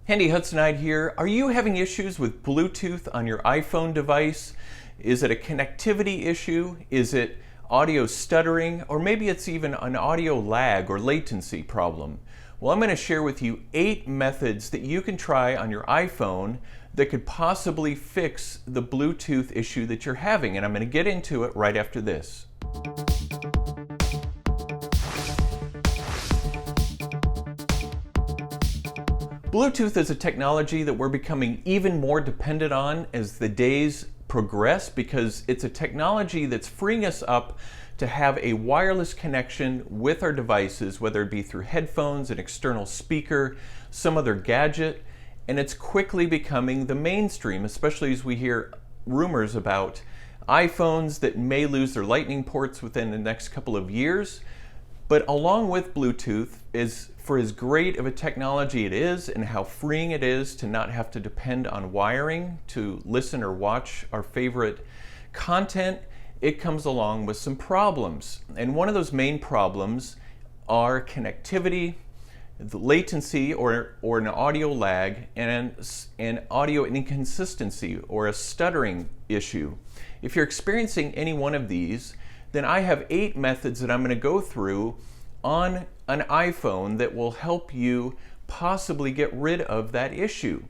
Handy Hudsonite here. Are you having issues with Bluetooth on your iPhone device? Is it a connectivity issue? Is it audio stuttering? Or maybe it's even an audio lag or latency problem? Well, I'm going to share with you 8 methods that you can try on your iPhone that could possibly fix the Bluetooth issue that you're having, and I'm going to get into it right after this. Bluetooth is a technology that we're becoming even more dependent on as the days progress, because it's a technology that's freeing us up to have a wireless connection with our devices, whether it be through headphones, an external speaker, some other gadget, and it's quickly becoming the mainstream, especially as we hear rumors about iPhones that may lose their lightning ports within the next couple of years. But along with Bluetooth, for as great of a technology it is and how freeing it is to not have to depend on wiring to listen or watch our favorite content, it comes along with some problems. And one of those main problems are connectivity, the latency or an audio lag, and an audio inconsistency or a stuttering issue. If you're experiencing any one of these, then I have 8 methods that I'm going to go through on an iPhone that will help you possibly get rid of that issue.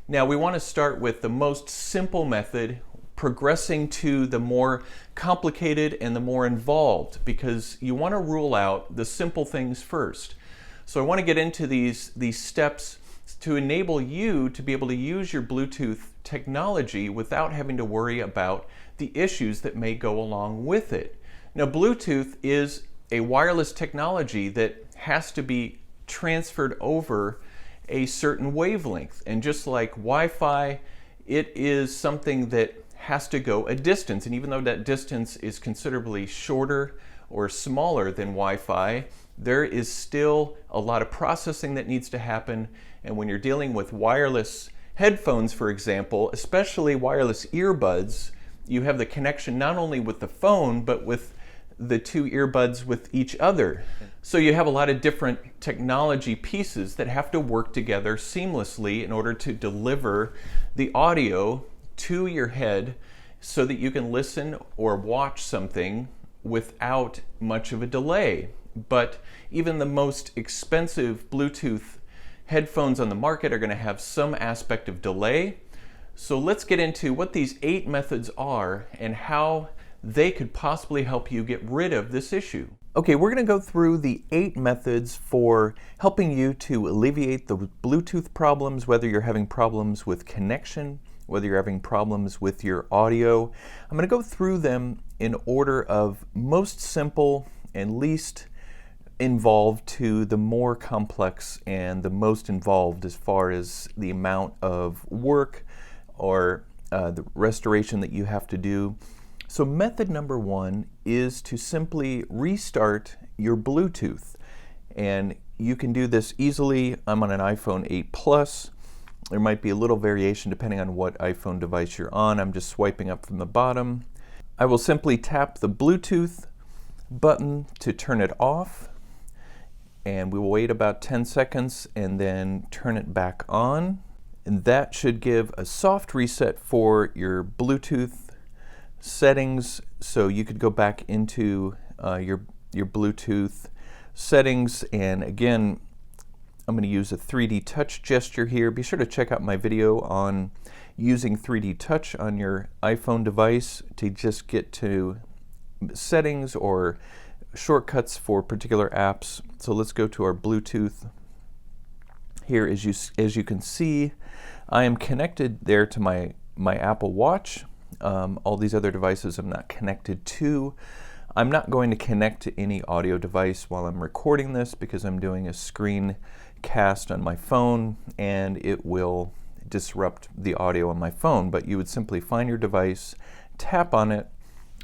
Now, we want to start with the most simple method, progressing to the more complicated and the more involved, because you want to rule out the simple things first. So I want to get into these steps to enable you to be able to use your Bluetooth technology without having to worry about the issues that may go along with it. Now, Bluetooth is a wireless technology that has to be transferred over a certain wavelength. And just like Wi-Fi, it is something that has to go a distance. And even though that distance is considerably shorter or smaller than Wi-Fi, there is still a lot of processing that needs to happen. And when you're dealing with wireless headphones, for example, especially wireless earbuds, you have the connection not only with the phone, but with the 2 earbuds with each other. So you have a lot of different technology pieces that have to work together seamlessly in order to deliver the audio to your head so that you can listen or watch something without much of a delay. But even the most expensive Bluetooth headphones on the market are going to have some aspect of delay. So let's get into what these 8 methods are and how they could possibly help you get rid of this issue. Okay, we're going to go through the 8 methods for helping you to alleviate the Bluetooth problems, whether you're having problems with connection, whether you're having problems with your audio. I'm going to go through them in order of most simple and least involved to the more complex and the most involved as far as the amount of work or the restoration that you have to do. So method number 1 is to simply restart your Bluetooth. And you can do this easily. I'm on an iPhone 8 Plus. There might be a little variation depending on what iPhone device you're on. I'm just swiping up from the bottom. I will simply tap the Bluetooth button to turn it off. And we will wait about 10 seconds and then turn it back on. And that should give a soft reset for your Bluetooth settings, so you could go back into your Bluetooth settings. And again, I'm going to use a 3D touch gesture here. Be sure to check out my video on using 3D touch on your iPhone device to just get to settings or shortcuts for particular apps. So let's go to our Bluetooth. Here, as you can see, I am connected there to my Apple Watch. All these other devices I'm not connected to. I'm not going to connect to any audio device while I'm recording this because I'm doing a screen cast on my phone and it will disrupt the audio on my phone. But you would simply find your device, tap on it,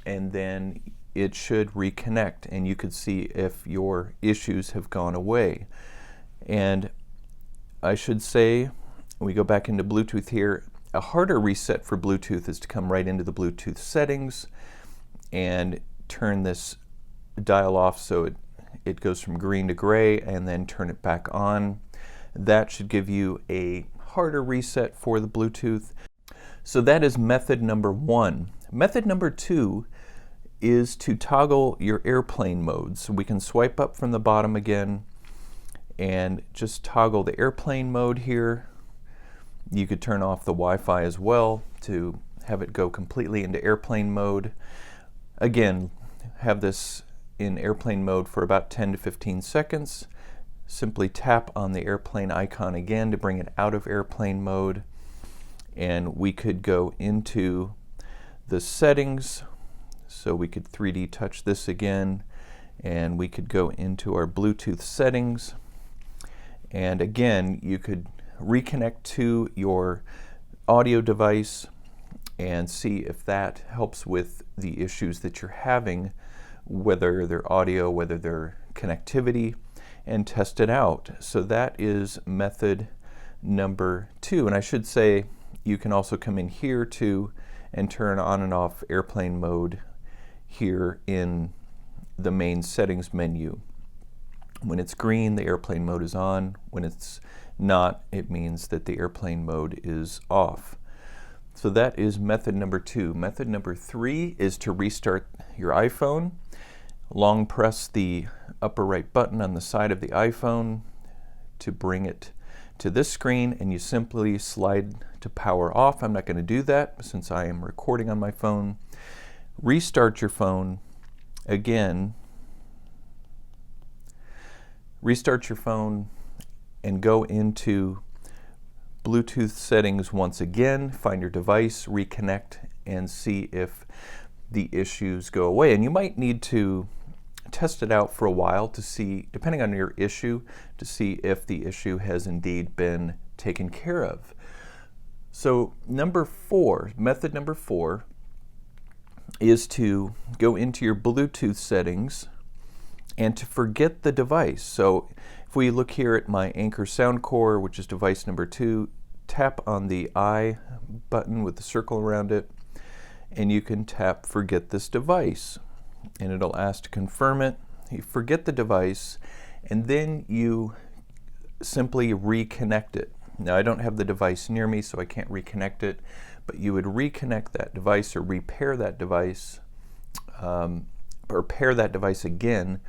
and then it should reconnect and you could see if your issues have gone away. And I should say, we go back into Bluetooth here. A harder reset for Bluetooth is to come right into the Bluetooth settings and turn this dial off so it goes from green to gray, and then turn it back on. That should give you a harder reset for the Bluetooth. So that is method number 1. Method number 2 is to toggle your airplane mode. So we can swipe up from the bottom again and just toggle the airplane mode here. You could turn off the Wi-Fi as well to have it go completely into airplane mode. Again, have this in airplane mode for about 10 to 15 seconds. Simply tap on the airplane icon again to bring it out of airplane mode, and we could go into the settings. So we could 3D touch this again, and we could go into our Bluetooth settings, and again you could reconnect to your audio device and see if that helps with the issues that you're having, whether they're audio, whether they're connectivity, and test it out. So that is method number 2. And I should say you can also come in here too and turn on and off airplane mode here in the main settings menu. When it's green, the airplane mode is on. When it's not, it means that the airplane mode is off. So that is method number 2. Method number 3 is to restart your iPhone. Long press the upper right button on the side of the iPhone to bring it to this screen, and you simply slide to power off. I'm not going to do that since I am recording on my phone. Restart your phone again. Restart your phone and go into Bluetooth settings once again. Find your device, reconnect, and see if the issues go away. And you might need to test it out for a while to see, depending on your issue, to see if the issue has indeed been taken care of. So method number 4 is to go into your Bluetooth settings and to forget the device. So if we look here at my Anchor Sound Core, which is device number 2, tap on the I button with the circle around it, and you can tap forget this device, and it'll ask to confirm it. You forget the device, and then you simply reconnect it. Now I don't have the device near me, so I can't reconnect it, but you would reconnect that device or repair that device, or pair that device again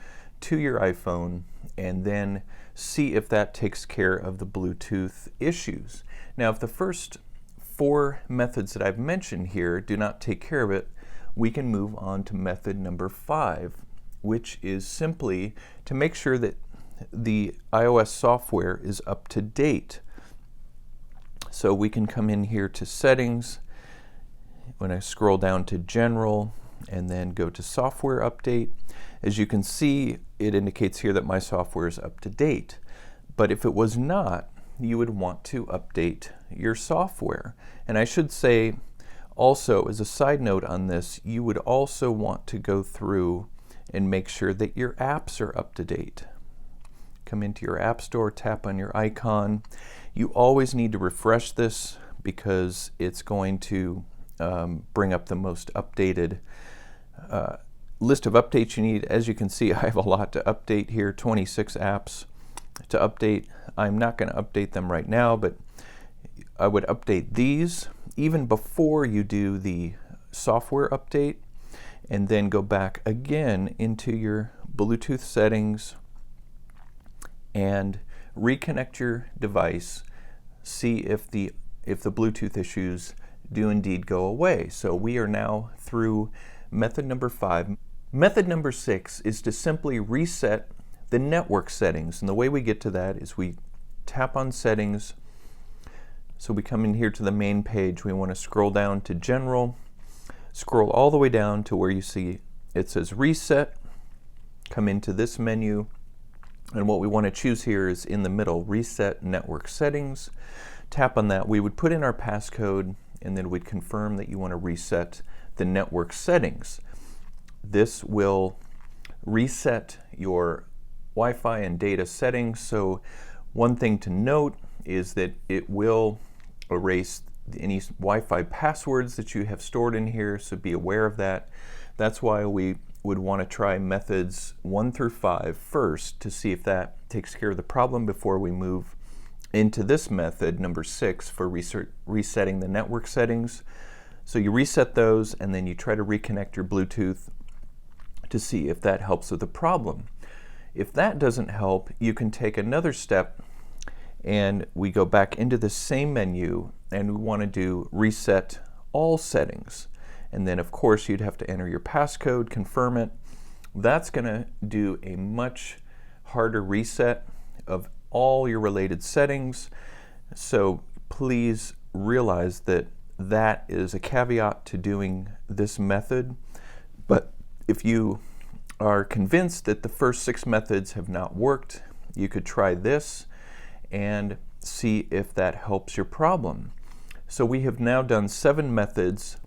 to your iPhone, and then see if that takes care of the Bluetooth issues. Now if the first 4 methods that I've mentioned here do not take care of it, we can move on to method number 5, which is simply to make sure that the iOS software is up to date. So we can come in here to settings, when I scroll down to general, and then go to software update. As you can see, it indicates here that my software is up to date. But if it was not, you would want to update your software. And I should say also, as a side note on this, you would also want to go through and make sure that your apps are up to date. Come into your App Store, tap on your icon. You always need to refresh this because it's going to bring up the most updated list of updates you need. As you can see, I have a lot to update here, 26 apps to update. I'm not going to update them right now, but I would update these even before you do the software update, and then go back again into your Bluetooth settings and reconnect your device, see if the Bluetooth issues do indeed go away. So we are now through method number 5. Method number 6 is to simply reset the network settings, and the way we get to that is we tap on settings. So we come in here to the main page. We want to scroll down to general, scroll all the way down to where you see it says reset, come into this menu, and what we want to choose here is in the middle, reset network settings. Tap on that. We would put in our passcode, and then we'd confirm that you want to reset the network settings. This will reset your Wi-Fi and data settings. So one thing to note is that it will erase any Wi-Fi passwords that you have stored in here, so be aware of that. That's why we would want to try methods 1 through 5 first to see if that takes care of the problem before we move into this method, number 6, for resetting the network settings. So you reset those and then you try to reconnect your Bluetooth to see if that helps with the problem. If that doesn't help, you can take another step and we go back into the same menu and we want to do reset all settings. And then of course you'd have to enter your passcode, confirm it. That's going to do a much harder reset of all your related settings. So please realize that that is a caveat to doing this method. But if you are convinced that the first 6 methods have not worked, you could try this and see if that helps your problem. So we have now done 7 methods.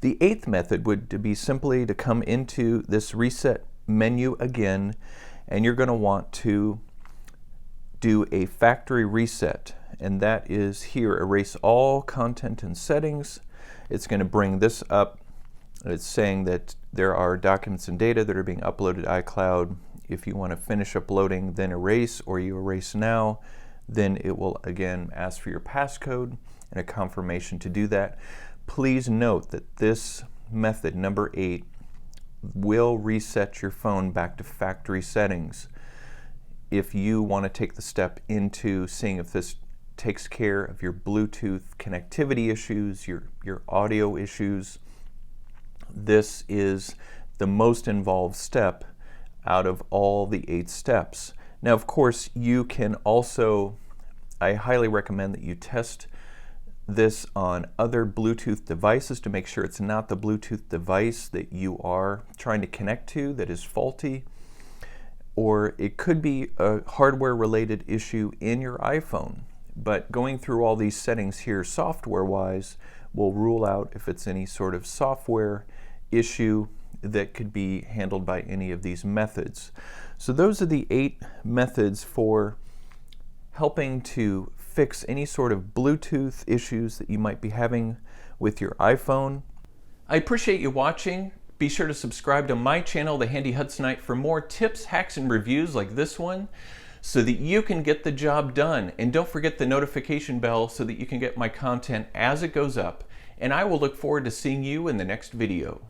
The 8th method would be simply to come into this reset menu again, and you're going to want to do a factory reset, and that is here, erase all content and settings. It's going to bring this up. It's saying that there are documents and data that are being uploaded to iCloud. If you want to finish uploading, then erase, or you erase now, then it will again ask for your passcode and a confirmation to do that. Please note that this method, number 8, will reset your phone back to factory settings. If you want to take the step into seeing if this takes care of your Bluetooth connectivity issues, your audio issues, this is the most involved step out of all the 8 steps. Now, of course, you can also, I highly recommend that you test this on other Bluetooth devices to make sure it's not the Bluetooth device that you are trying to connect to that is faulty, or it could be a hardware-related issue in your iPhone. But going through all these settings here software-wise will rule out if it's any sort of software issue that could be handled by any of these methods. So those are the 8 methods for helping to fix any sort of Bluetooth issues that you might be having with your iPhone. I appreciate you watching. Be sure to subscribe to my channel, The Handy Hudsonite, for more tips, hacks, and reviews like this one so that you can get the job done. And don't forget the notification bell so that you can get my content as it goes up. And I will look forward to seeing you in the next video.